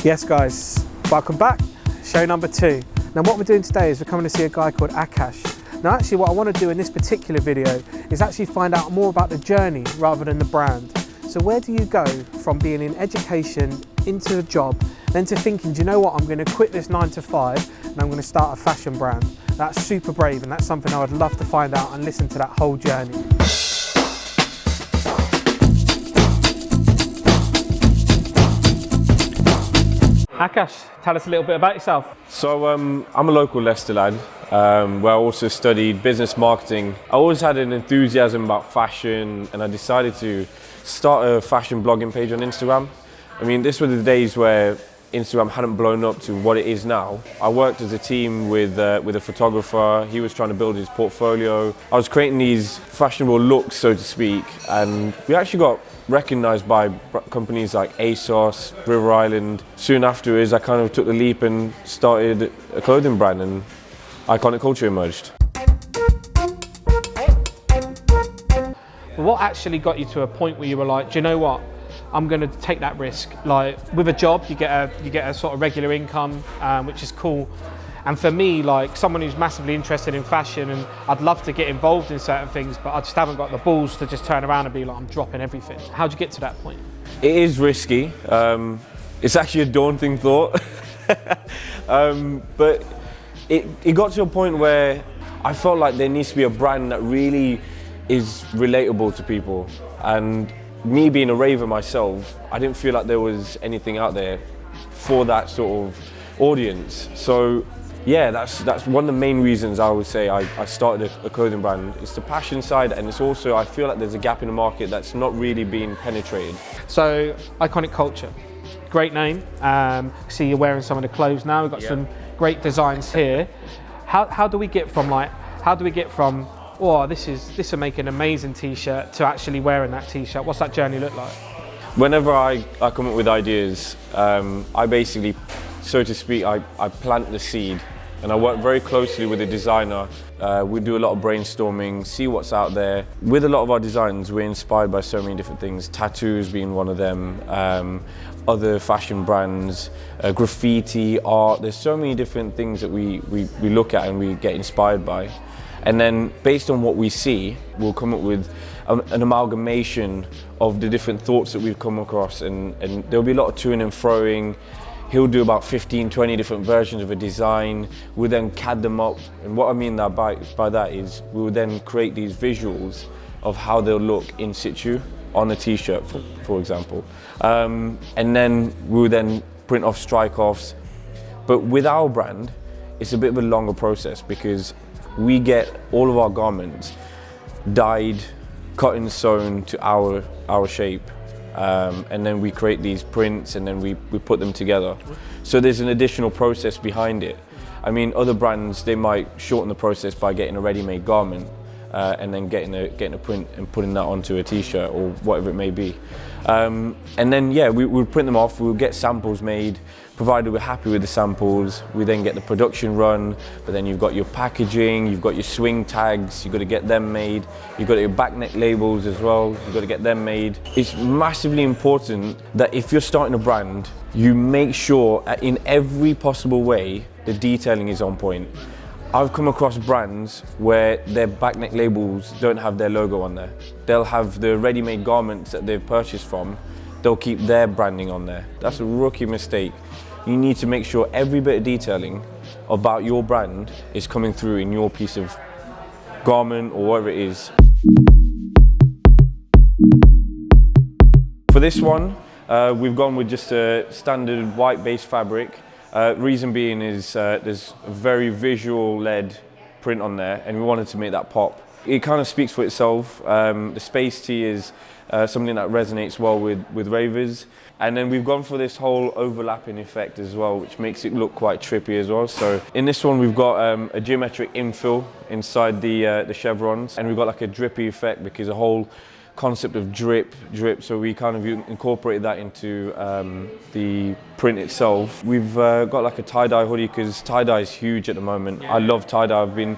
Yes guys, welcome back, show number 2. Now what we're doing today is we're coming to see a guy called Akash. Now actually what I want to do in this particular video is actually find out more about the journey rather than the brand. So where do you go from being in education into a job, then to thinking, do you know what, I'm going to quit this 9 to 5 and I'm going to start a fashion brand. That's super brave, and that's something I would love to find out and listen to that whole journey. Akash, tell us a little bit about yourself. So I'm a local Leicester lad, where I also studied business marketing. I always had an enthusiasm about fashion, and I decided to start a fashion blogging page on Instagram. I mean, this were the days where Instagram hadn't blown up to what it is now. I worked as a team with a photographer. He was trying to build his portfolio. I was creating these fashionable looks, so to speak, and we actually got recognized by companies like ASOS, River Island. Soon afterwards, I kind of took the leap and started a clothing brand, and Iconic Culture emerged. What actually got you to a point where you were like, do you know what? I'm going to take that risk. Like with a job, you get a sort of regular income, which is cool. And for me, like someone who's massively interested in fashion, and I'd love to get involved in certain things, but I just haven't got the balls to just turn around and be like, I'm dropping everything. How'd you get to that point? It is risky. It's actually a daunting thought. But it got to a point where I felt like there needs to be a brand that really is relatable to people. And me being a raver myself, I didn't feel like there was anything out there for that sort of audience. So yeah, that's one of the main reasons I would say I started a clothing brand. It's the passion side, and it's also, I feel like there's a gap in the market that's not really being penetrated. So Iconic Culture, great name. See you're wearing some of the clothes now. We've got some great designs here. How do we get from oh, this will make an amazing t-shirt, to actually wearing that t-shirt? What's that journey look like? Whenever I come up with ideas, I basically, so to speak, I plant the seed, and I work very closely with the designer. We do a lot of brainstorming, see what's out there. With a lot of our designs, we're inspired by so many different things, tattoos being one of them, other fashion brands, graffiti, art. There's so many different things that we look at and we get inspired by. And then based on what we see, we'll come up with an amalgamation of the different thoughts that we've come across, and there'll be a lot of toing and froing. He'll do about 15, 20 different versions of a design. We'll then CAD them up. And what I mean by that is we will then create these visuals of how they'll look in situ on a t-shirt, for example. And then we'll then print off strike-offs. But with our brand, it's a bit of a longer process, because we get all of our garments dyed, cut and sewn to our shape, and then we create these prints, and then we put them together. So there's an additional process behind it. I mean, other brands, they might shorten the process by getting a ready-made garment and then getting a print and putting that onto a t-shirt or whatever it may be. And then yeah, we'll print them off, we'll get samples made. Provided we're happy with the samples, we then get the production run, but then you've got your packaging, you've got your swing tags, you've got to get them made, you've got your back neck labels as well, you've got to get them made. It's massively important that if you're starting a brand, you make sure in every possible way the detailing is on point. I've come across brands where their back neck labels don't have their logo on there. They'll have the ready-made garments that they've purchased from, they'll keep their branding on there. That's a rookie mistake. You need to make sure every bit of detailing about your brand is coming through in your piece of garment or whatever it is. For this one, we've gone with just a standard white base fabric. Reason being is there's a very visual-led print on there, and we wanted to make that pop. It kind of speaks for itself. The space tee is something that resonates well with ravers. And then we've gone for this whole overlapping effect as well, which makes it look quite trippy as well. So in this one, we've got a geometric infill inside the chevrons, and we've got like a drippy effect because the whole concept of drip. So we kind of incorporated that into the print itself. We've got like a tie-dye hoodie because tie-dye is huge at the moment. I love tie-dye. I've been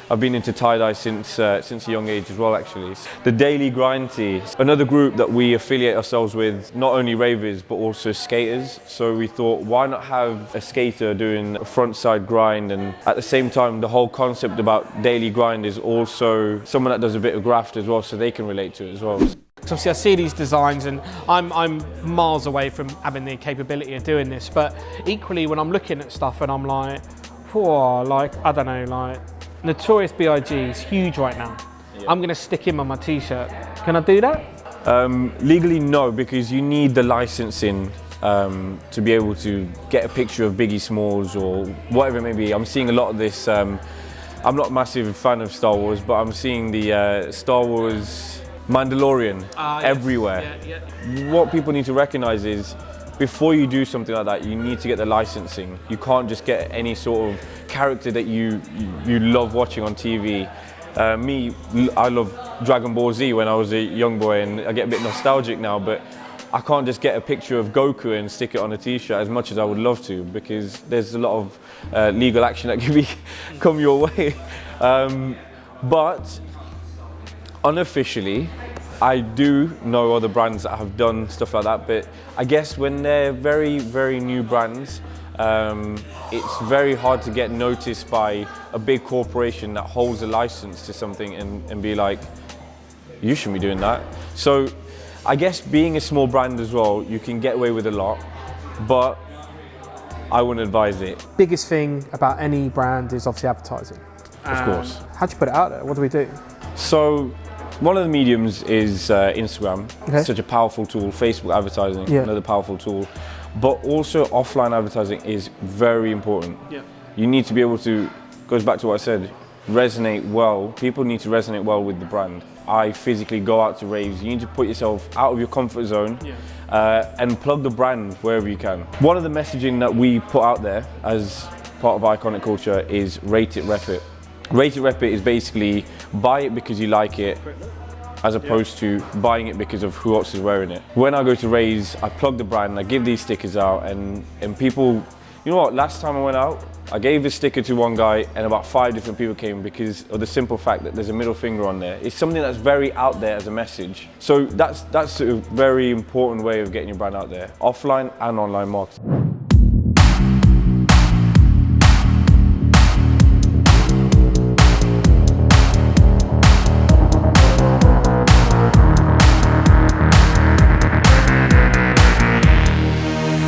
I've been into tie-dye since a young age as well, actually. The Daily Grind tee, another group that we affiliate ourselves with, not only ravers but also skaters. So we thought, why not have a skater doing a front side grind, and at the same time the whole concept about daily grind is also someone that does a bit of graft as well, so they can relate to it as well. Obviously I see these designs and I'm miles away from having the capability of doing this, but equally when I'm looking at stuff and I'm like, whoa, like, I don't know, like Notorious B.I.G. is huge right now. Yeah. I'm gonna stick him on my t-shirt. Can I do that? Legally no, because you need the licensing to be able to get a picture of Biggie Smalls or whatever it may be. I'm seeing a lot of this, I'm not a massive fan of Star Wars, but I'm seeing the Star Wars Mandalorian everywhere. Yeah, yeah. What people need to recognize is before you do something like that, you need to get the licensing. You can't just get any sort of character that you love watching on TV. I love Dragon Ball Z when I was a young boy, and I get a bit nostalgic now, but I can't just get a picture of Goku and stick it on a t-shirt as much as I would love to, because there's a lot of legal action that can come your way. But unofficially, I do know other brands that have done stuff like that, but I guess when they're very, very new brands, it's very hard to get noticed by a big corporation that holds a license to something and be like, you shouldn't be doing that. So I guess being a small brand as well, you can get away with a lot, but I wouldn't advise it. Biggest thing about any brand is obviously advertising. Of course. How'd you put it out there? What do we do? So one of the mediums is Instagram. Okay. It's such a powerful tool. Facebook advertising, another powerful tool. But also offline advertising is very important. Yeah. You need to be able to, goes back to what I said, resonate well. People need to resonate well with the brand. I physically go out to raves. You need to put yourself out of your comfort zone and plug the brand wherever you can. One of the messaging that we put out there as part of Iconic Culture is rate it, rep it. Rate it, rep it is basically buy it because you like it, as opposed to buying it because of who else is wearing it. When I go to raves, I plug the brand, I give these stickers out, and people, you know what, last time I went out, I gave a sticker to one guy and about 5 different people came because of the simple fact that there's a middle finger on there. It's something that's very out there as a message. So that's a very important way of getting your brand out there, offline and online marketing.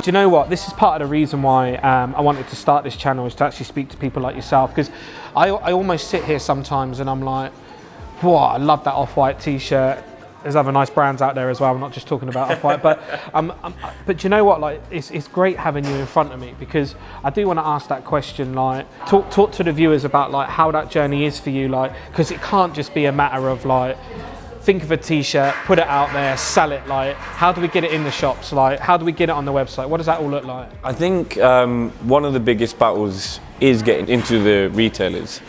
Do you know what? This is part of the reason why I wanted to start this channel, is to actually speak to people like yourself, because I almost sit here sometimes and I'm like, whoa, I love that Off-White t-shirt. There's other nice brands out there as well. I'm not just talking about Off-White, but do you know what? Like, it's great having you in front of me, because I do want to ask that question. Like, talk to the viewers about like how that journey is for you, like, because it can't just be a matter of like, think of a t-shirt, put it out there, sell it. Like, how do we get it in the shops? Like, how do we get it on the website? What does that all look like? I think one of the biggest battles is getting into the retailers.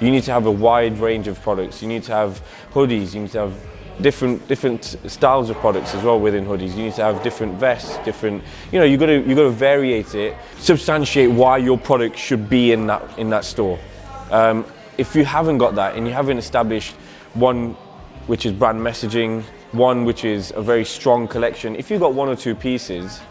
You need to have a wide range of products. You need to have hoodies. You need to have different styles of products as well within hoodies. You need to have different vests, different. You know, you got to variate it, substantiate why your product should be in that store. If you haven't got that and you haven't established one which is brand messaging, one which is a very strong collection. If you've got 1 or 2 pieces,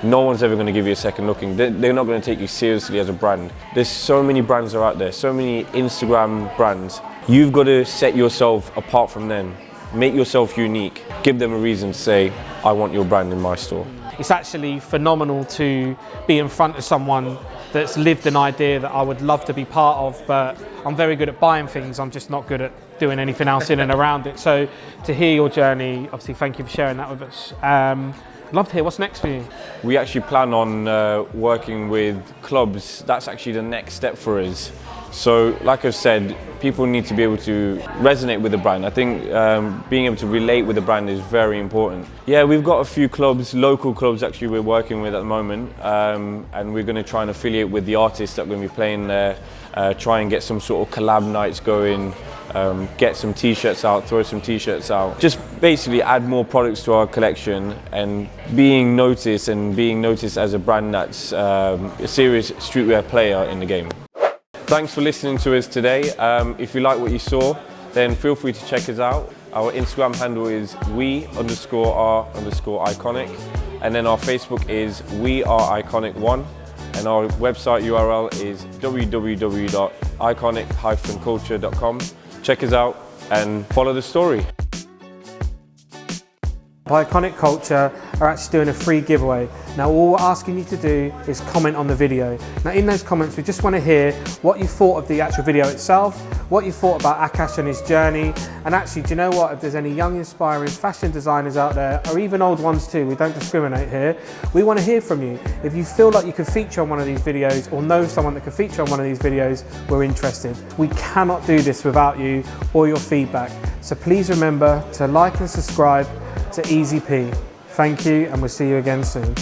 no one's ever going to give you a second looking. They're not going to take you seriously as a brand. There's so many brands are out there, so many Instagram brands. You've got to set yourself apart from them. Make yourself unique. Give them a reason to say, I want your brand in my store. It's actually phenomenal to be in front of someone that's lived an idea that I would love to be part of, but I'm very good at buying things. I'm just not good at doing anything else in and around it. So to hear your journey, obviously thank you for sharing that with us. Love to hear what's next for you. We actually plan on working with clubs. That's actually the next step for us. So like I've said, people need to be able to resonate with the brand. I think being able to relate with the brand is very important. Yeah, we've got a few clubs, local clubs actually we're working with at the moment, and we're going to try and affiliate with the artists that are going to be playing there, try and get some sort of collab nights going, get some t-shirts out, throw some t-shirts out. Just basically add more products to our collection and being noticed as a brand that's a serious streetwear player in the game. Thanks for listening to us today. If you like what you saw, then feel free to check us out. Our Instagram handle is we_are_iconic, and then our Facebook is weareiconic1, and our website URL is www.iconic-culture.com. Check us out and follow the story. Iconic Culture are actually doing a free giveaway. Now all we're asking you to do is comment on the video. Now in those comments we just want to hear what you thought of the actual video itself, what you thought about Akash and his journey, and actually, do you know what, if there's any young inspiring fashion designers out there, or even old ones too, we don't discriminate here, we want to hear from you. If you feel like you could feature on one of these videos or know someone that could feature on one of these videos, we're interested. We cannot do this without you or your feedback. So please remember to like and subscribe to EEZY P. Thank you, and we'll see you again soon.